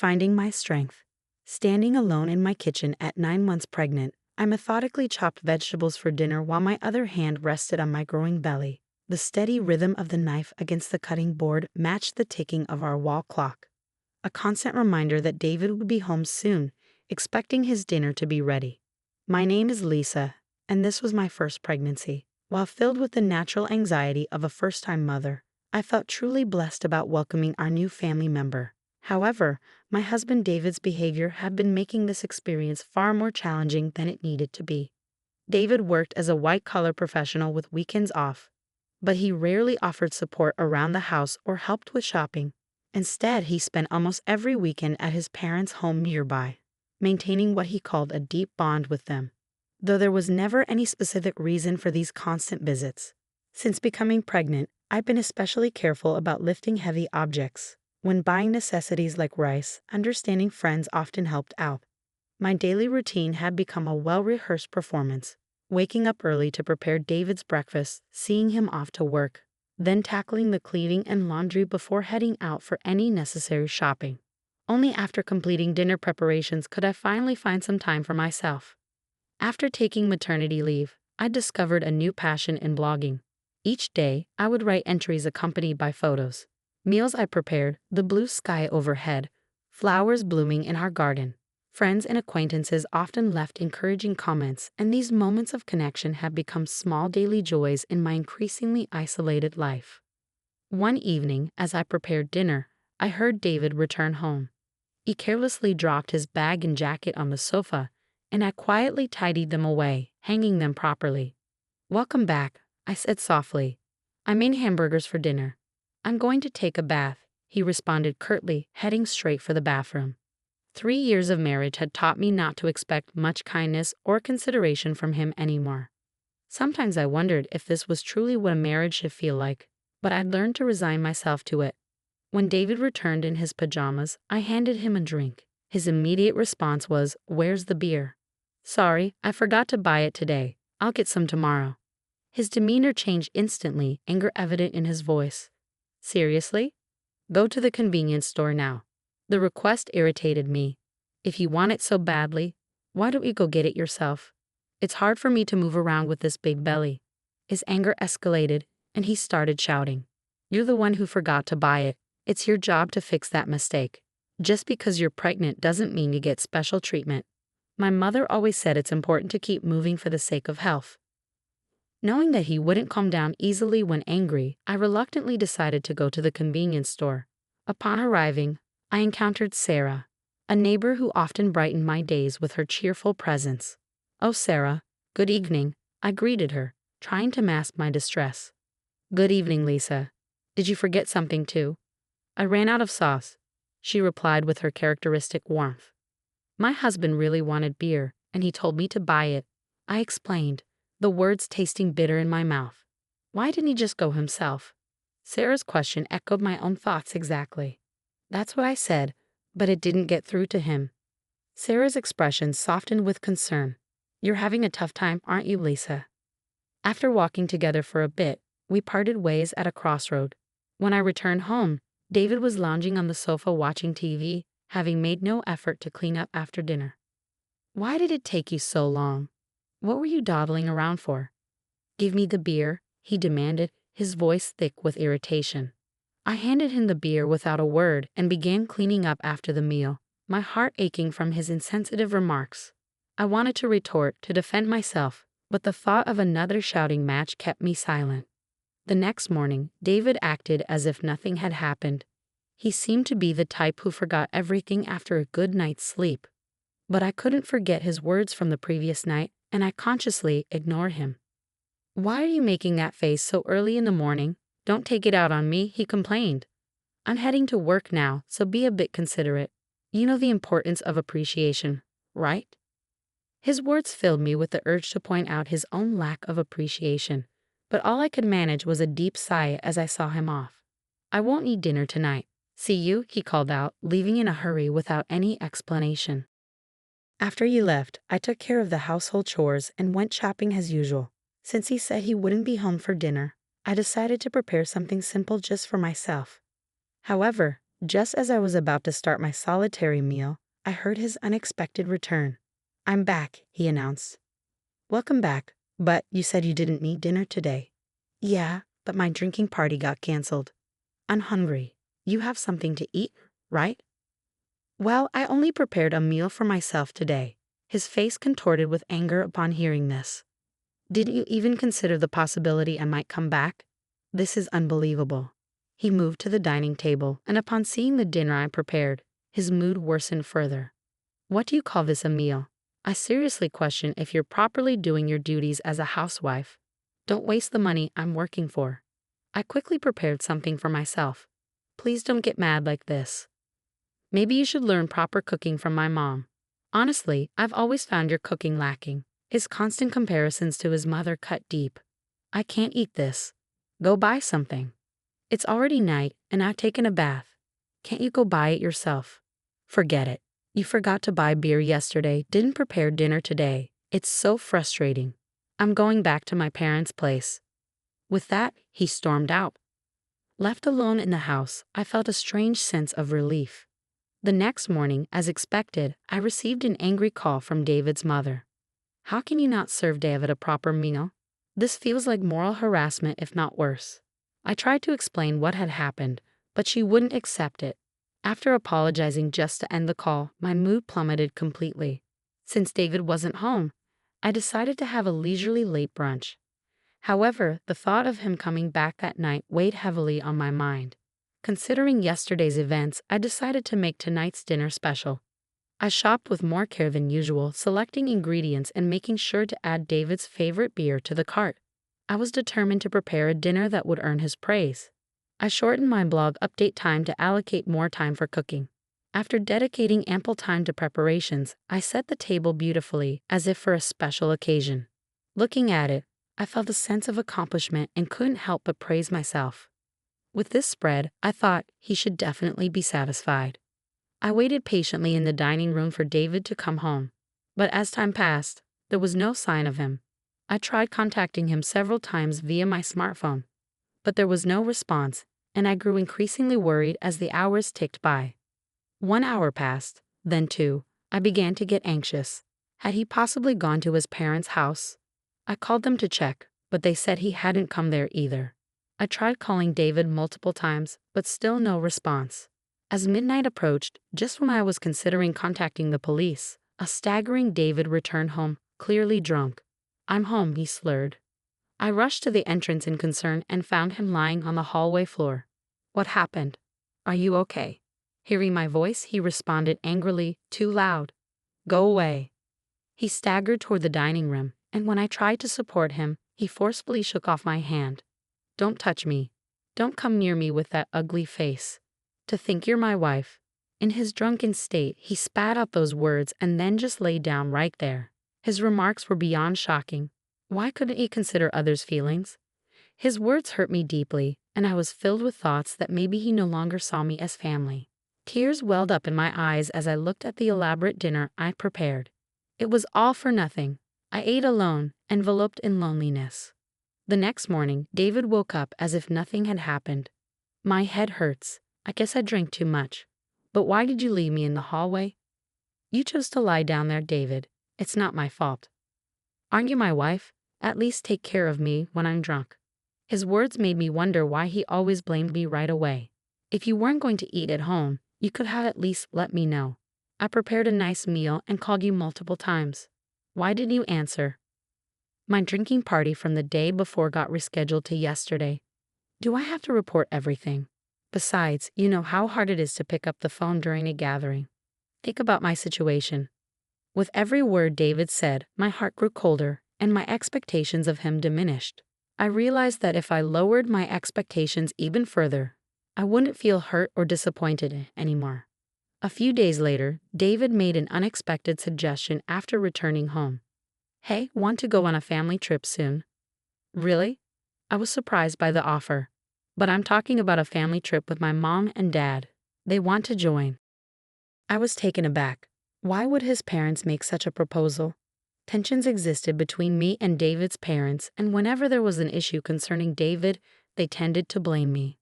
Finding my strength. Standing alone in my kitchen at 9 months pregnant, I methodically chopped vegetables for dinner while my other hand rested on my growing belly. The steady rhythm of the knife against the cutting board matched the ticking of our wall clock. A constant reminder that David would be home soon, expecting his dinner to be ready. My name is Lisa, and this was my first pregnancy. While filled with the natural anxiety of a first-time mother, I felt truly blessed about welcoming our new family member. However, my husband David's behavior had been making this experience far more challenging than it needed to be. David worked as a white-collar professional with weekends off, but he rarely offered support around the house or helped with shopping. Instead, he spent almost every weekend at his parents' home nearby, maintaining what he called a deep bond with them, though there was never any specific reason for these constant visits. Since becoming pregnant, I've been especially careful about lifting heavy objects. When buying necessities like rice, understanding friends often helped out. My daily routine had become a well-rehearsed performance, waking up early to prepare David's breakfast, seeing him off to work, then tackling the cleaning and laundry before heading out for any necessary shopping. Only after completing dinner preparations could I finally find some time for myself. After taking maternity leave, I discovered a new passion in blogging. Each day, I would write entries accompanied by photos. Meals I prepared, the blue sky overhead, flowers blooming in our garden. Friends and acquaintances often left encouraging comments, and these moments of connection have become small daily joys in my increasingly isolated life. One evening, as I prepared dinner, I heard David return home. He carelessly dropped his bag and jacket on the sofa, and I quietly tidied them away, hanging them properly. "Welcome back," I said softly. "I made hamburgers for dinner." "I'm going to take a bath," he responded curtly, heading straight for the bathroom. 3 years of marriage had taught me not to expect much kindness or consideration from him anymore. Sometimes I wondered if this was truly what a marriage should feel like, but I'd learned to resign myself to it. When David returned in his pajamas, I handed him a drink. His immediate response was, "Where's the beer?" "Sorry, I forgot to buy it today. I'll get some tomorrow." His demeanor changed instantly, anger evident in his voice. "Seriously? Go to the convenience store now." The request irritated me. "If you want it so badly, why don't you go get it yourself? It's hard for me to move around with this big belly." His anger escalated, and he started shouting. "You're the one who forgot to buy it. It's your job to fix that mistake. Just because you're pregnant doesn't mean you get special treatment. My mother always said it's important to keep moving for the sake of health." Knowing that he wouldn't calm down easily when angry, I reluctantly decided to go to the convenience store. Upon arriving, I encountered Sarah, a neighbor who often brightened my days with her cheerful presence. "Oh, Sarah, good evening," I greeted her, trying to mask my distress. "Good evening, Lisa. Did you forget something too?" "I ran out of sauce," she replied with her characteristic warmth. "My husband really wanted beer, and he told me to buy it," I explained, the words tasting bitter in my mouth. "Why didn't he just go himself?" Sarah's question echoed my own thoughts exactly. "That's what I said, but it didn't get through to him." Sarah's expression softened with concern. "You're having a tough time, aren't you, Lisa?" After walking together for a bit, we parted ways at a crossroad. When I returned home, David was lounging on the sofa watching TV, having made no effort to clean up after dinner. "Why did it take you so long? What were you dawdling around for?" "Give me the beer," he demanded, his voice thick with irritation. I handed him the beer without a word and began cleaning up after the meal, my heart aching from his insensitive remarks. I wanted to retort, to defend myself, but the thought of another shouting match kept me silent. The next morning, David acted as if nothing had happened. He seemed to be the type who forgot everything after a good night's sleep. But I couldn't forget his words from the previous night, and I consciously ignored him. "Why are you making that face so early in the morning? Don't take it out on me," he complained. "I'm heading to work now, so be a bit considerate. You know the importance of appreciation, right?" His words filled me with the urge to point out his own lack of appreciation, but all I could manage was a deep sigh as I saw him off. "I won't eat dinner tonight. See you," he called out, leaving in a hurry without any explanation. After he left, I took care of the household chores and went shopping as usual. Since he said he wouldn't be home for dinner, I decided to prepare something simple just for myself. However, Just as I was about to start my solitary meal, I heard his unexpected return. "I'm back," he announced. "Welcome back, but you said you didn't need dinner today." "Yeah, but my drinking party got canceled." "I'm hungry. You have something to eat, right?" "Well, I only prepared a meal for myself today." His face contorted with anger upon hearing this. "Didn't you even consider the possibility I might come back? This is unbelievable." He moved to the dining table, and upon seeing the dinner I prepared, his mood worsened further. "What do you call this a meal? I seriously question if you're properly doing your duties as a housewife. Don't waste the money I'm working for." I quickly prepared something for myself. "Please don't get mad like this. Maybe you should learn proper cooking from my mom. Honestly, I've always found your cooking lacking." His constant comparisons to his mother cut deep. "I can't eat this. Go buy something. It's already night, and I've taken a bath. Can't you go buy it yourself?" "Forget it. You forgot to buy beer yesterday, didn't prepare dinner today. It's so frustrating. I'm going back to my parents' place." With that, he stormed out. Left alone in the house, I felt a strange sense of relief. The next morning, as expected, I received an angry call from David's mother. "How can you not serve David a proper meal? This feels like moral harassment, if not worse." I tried to explain what had happened, but she wouldn't accept it. After apologizing just to end the call, my mood plummeted completely. Since David wasn't home, I decided to have a leisurely late brunch. However, the thought of him coming back that night weighed heavily on my mind. Considering yesterday's events, I decided to make tonight's dinner special. I shopped with more care than usual, selecting ingredients and making sure to add David's favorite beer to the cart. I was determined to prepare a dinner that would earn his praise. I shortened my blog update time to allocate more time for cooking. After dedicating ample time to preparations, I set the table beautifully, as if for a special occasion. Looking at it, I felt a sense of accomplishment and couldn't help but praise myself. With this spread, I thought he should definitely be satisfied. I waited patiently in the dining room for David to come home, but as time passed, there was no sign of him. I tried contacting him several times via my smartphone, but there was no response, and I grew increasingly worried as the hours ticked by. 1 hour passed, then 2. I began to get anxious. Had he possibly gone to his parents' house? I called them to check, but they said he hadn't come there either. I tried calling David multiple times, but still no response. As midnight approached, just when I was considering contacting the police, a staggering David returned home, clearly drunk. "I'm home," he slurred. I rushed to the entrance in concern and found him lying on the hallway floor. "What happened? Are you okay?" Hearing my voice, he responded angrily, "Too loud. Go away." He staggered toward the dining room, and when I tried to support him, he forcefully shook off my hand. "Don't touch me. Don't come near me with that ugly face. To think you're my wife." In his drunken state, he spat out those words and then just lay down right there. His remarks were beyond shocking. Why couldn't he consider others' feelings? His words hurt me deeply, and I was filled with thoughts that maybe he no longer saw me as family. Tears welled up in my eyes as I looked at the elaborate dinner I prepared. It was all for nothing. I ate alone, enveloped in loneliness. The next morning, David woke up as if nothing had happened. "My head hurts. I guess I drank too much. But why did you leave me in the hallway?" "You chose to lie down there, David. It's not my fault." "Aren't you my wife? At least take care of me when I'm drunk." His words made me wonder why he always blamed me right away. "If you weren't going to eat at home, you could have at least let me know. I prepared a nice meal and called you multiple times. Why didn't you answer?" "My drinking party from the day before got rescheduled to yesterday. Do I have to report everything? Besides, you know how hard it is to pick up the phone during a gathering. Think about my situation." With every word David said, my heart grew colder, and my expectations of him diminished. I realized that if I lowered my expectations even further, I wouldn't feel hurt or disappointed anymore. A few days later, David made an unexpected suggestion after returning home. "Hey, want to go on a family trip soon?" "Really?" I was surprised by the offer. "But I'm talking about a family trip with my mom and dad. They want to join." I was taken aback. Why would his parents make such a proposal? Tensions existed between me and David's parents, and whenever there was an issue concerning David, they tended to blame me.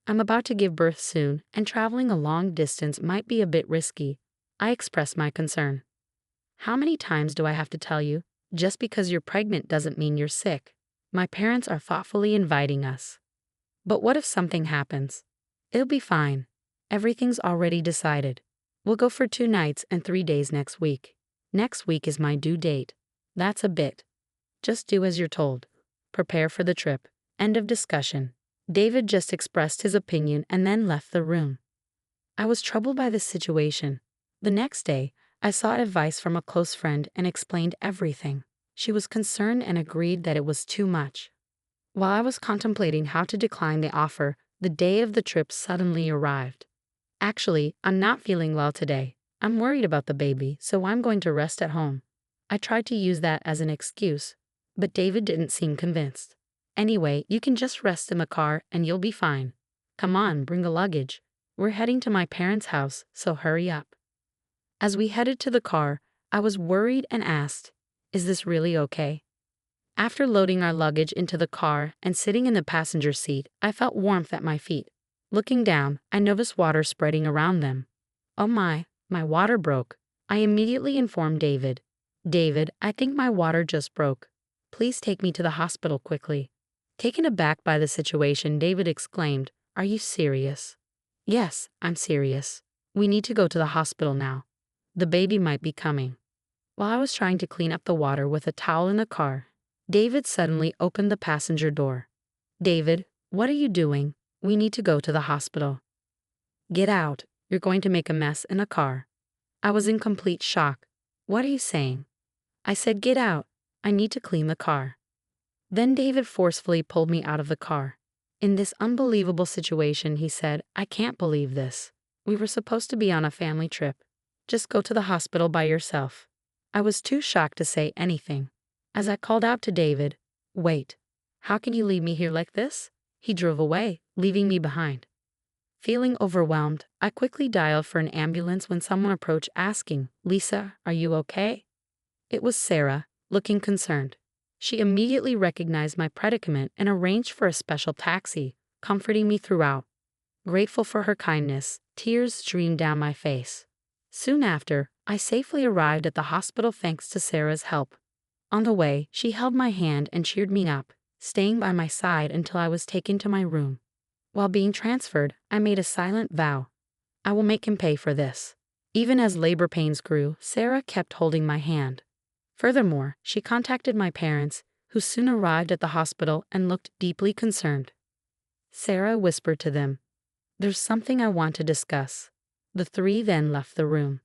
I'm about to give birth soon, and traveling a long distance might be a bit risky. I expressed my concern. How many times do I have to tell you? Just because you're pregnant doesn't mean you're sick. My parents are thoughtfully inviting us. But what if something happens? It'll be fine. Everything's already decided. We'll go for 2 nights and 3 days next week. Next week is my due date. That's a bit. Just do as you're told. Prepare for the trip. End of discussion. David just expressed his opinion and then left the room. I was troubled by this situation. The next day, I sought advice from a close friend and explained everything. She was concerned and agreed that it was too much. While I was contemplating how to decline the offer, the day of the trip suddenly arrived. Actually, I'm not feeling well today. I'm worried about the baby, so I'm going to rest at home. I tried to use that as an excuse, but David didn't seem convinced. Anyway, you can just rest in the car and you'll be fine. Come on, bring the luggage. We're heading to my parents' house, so hurry up. As we headed to the car, I was worried and asked, "Is this really okay?" After loading our luggage into the car and sitting in the passenger seat, I felt warmth at my feet. Looking down, I noticed water spreading around them. Oh my water broke. I immediately informed David. "David, I think my water just broke. Please take me to the hospital quickly." Taken aback by the situation, David exclaimed, "Are you serious?" "Yes, I'm serious. We need to go to the hospital now. The baby might be coming." While I was trying to clean up the water with a towel in the car, David suddenly opened the passenger door. "David, what are you doing? We need to go to the hospital." "Get out. You're going to make a mess in a car." I was in complete shock. "What are you saying?" I said, "Get out. I need to clean the car." Then David forcefully pulled me out of the car. In this unbelievable situation, he said, "I can't believe this. We were supposed to be on a family trip. Just go to the hospital by yourself." I was too shocked to say anything. As I called out to David, "Wait, how can you leave me here like this?" He drove away, leaving me behind. Feeling overwhelmed, I quickly dialed for an ambulance when someone approached asking, "Lisa, are you okay?" It was Sarah, looking concerned. She immediately recognized my predicament and arranged for a special taxi, comforting me throughout. Grateful for her kindness, tears streamed down my face. Soon after, I safely arrived at the hospital thanks to Sarah's help. On the way, she held my hand and cheered me up, staying by my side until I was taken to my room. While being transferred, I made a silent vow. I will make him pay for this. Even as labor pains grew, Sarah kept holding my hand. Furthermore, she contacted my parents, who soon arrived at the hospital and looked deeply concerned. Sarah whispered to them, "There's something I want to discuss." The 3 then left the room.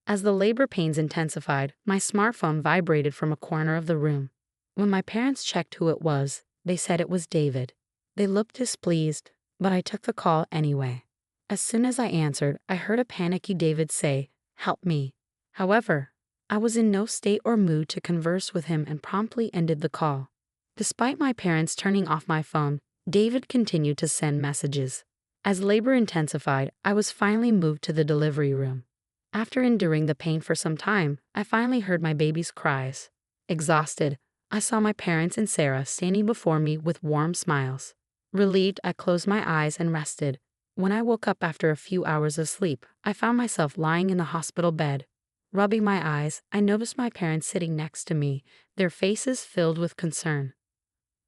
As the labor pains intensified, my smartphone vibrated from a corner of the room. When my parents checked who it was, they said it was David. They looked displeased, but I took the call anyway. As soon as I answered, I heard a panicky David say, "Help me." However, I was in no state or mood to converse with him and promptly ended the call. Despite my parents turning off my phone, David continued to send messages. As labor intensified, I was finally moved to the delivery room. After enduring the pain for some time, I finally heard my baby's cries. Exhausted, I saw my parents and Sarah standing before me with warm smiles. Relieved, I closed my eyes and rested. When I woke up after a few hours of sleep, I found myself lying in the hospital bed. Rubbing my eyes, I noticed my parents sitting next to me, their faces filled with concern.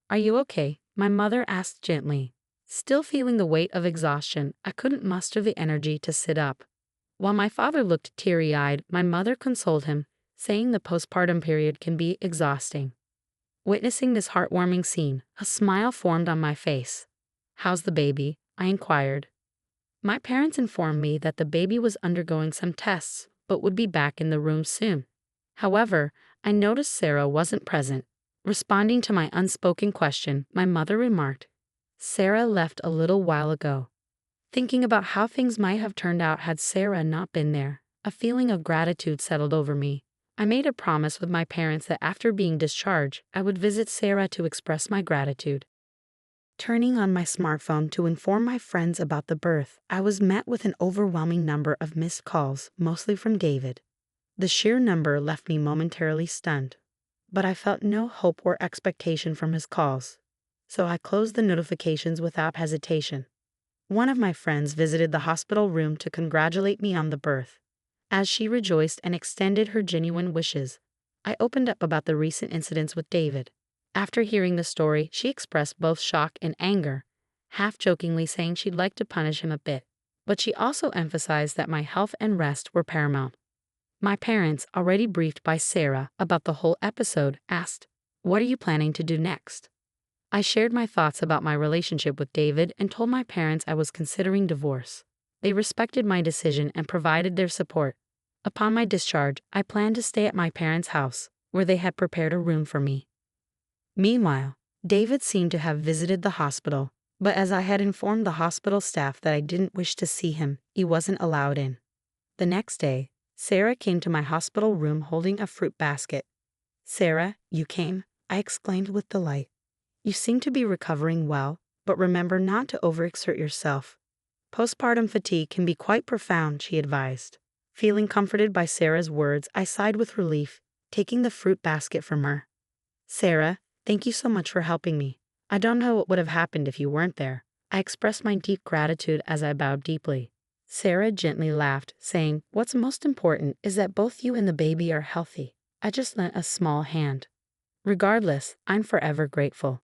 "Are you okay?" my mother asked gently. Still feeling the weight of exhaustion, I couldn't muster the energy to sit up. While my father looked teary-eyed, my mother consoled him, saying the postpartum period can be exhausting. Witnessing this heartwarming scene, a smile formed on my face. "How's the baby?" I inquired. My parents informed me that the baby was undergoing some tests, but would be back in the room soon. However, I noticed Sarah wasn't present. Responding to my unspoken question, my mother remarked, "Sarah left a little while ago." Thinking about how things might have turned out had Sarah not been there, a feeling of gratitude settled over me. I made a promise with my parents that after being discharged, I would visit Sarah to express my gratitude. Turning on my smartphone to inform my friends about the birth, I was met with an overwhelming number of missed calls, mostly from David. The sheer number left me momentarily stunned, but I felt no hope or expectation from his calls, so I closed the notifications without hesitation. One of my friends visited the hospital room to congratulate me on the birth. As she rejoiced and extended her genuine wishes, I opened up about the recent incidents with David. After hearing the story, she expressed both shock and anger, half-jokingly saying she'd like to punish him a bit. But she also emphasized that my health and rest were paramount. My parents, already briefed by Sarah about the whole episode, asked, "What are you planning to do next?" I shared my thoughts about my relationship with David and told my parents I was considering divorce. They respected my decision and provided their support. Upon my discharge, I planned to stay at my parents' house, where they had prepared a room for me. Meanwhile, David seemed to have visited the hospital, but as I had informed the hospital staff that I didn't wish to see him, he wasn't allowed in. The next day, Sarah came to my hospital room holding a fruit basket. "Sarah, you came?" I exclaimed with delight. "You seem to be recovering well, but remember not to overexert yourself. Postpartum fatigue can be quite profound," she advised. Feeling comforted by Sarah's words, I sighed with relief, taking the fruit basket from her. "Sarah, thank you so much for helping me. I don't know what would have happened if you weren't there." I expressed my deep gratitude as I bowed deeply. Sarah gently laughed, saying, "What's most important is that both you and the baby are healthy. I just lent a small hand. Regardless, I'm forever grateful."